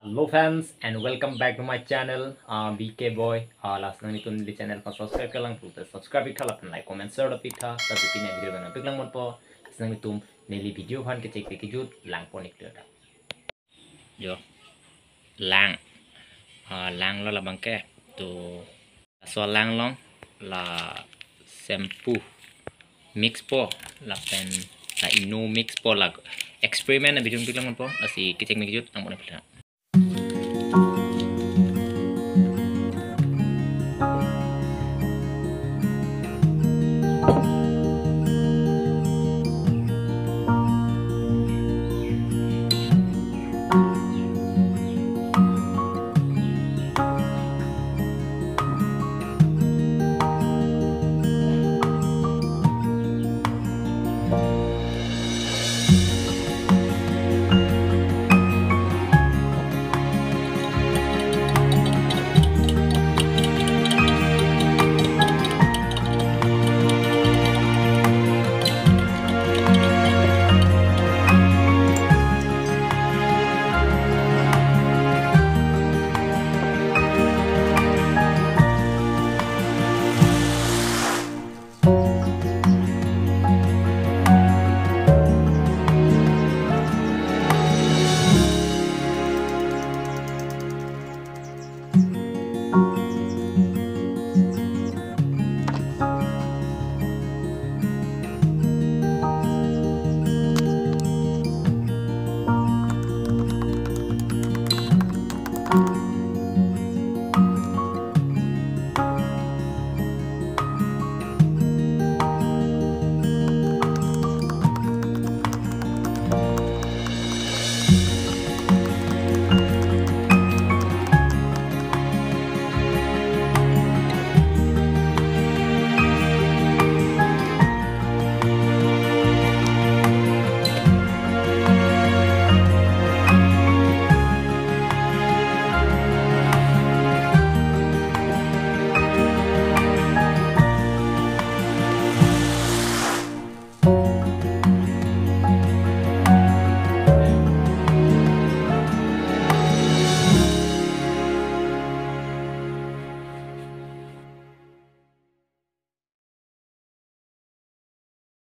Hello fans and welcome back to my channel BK Boy. Last nang itong di channel pa subscribe ka lang po. Subscribe ka lang like comment share dapat ha. Tapos pina video na biglang mo po. Nang itong nili video han kecek kejut lang po nik da. Yo lang lang lo la bangke tu so lang long la shampoo mix po la pen la inu mix po la eksperimen na bidung biglang mo po asi kecek kejut ang mo na pala.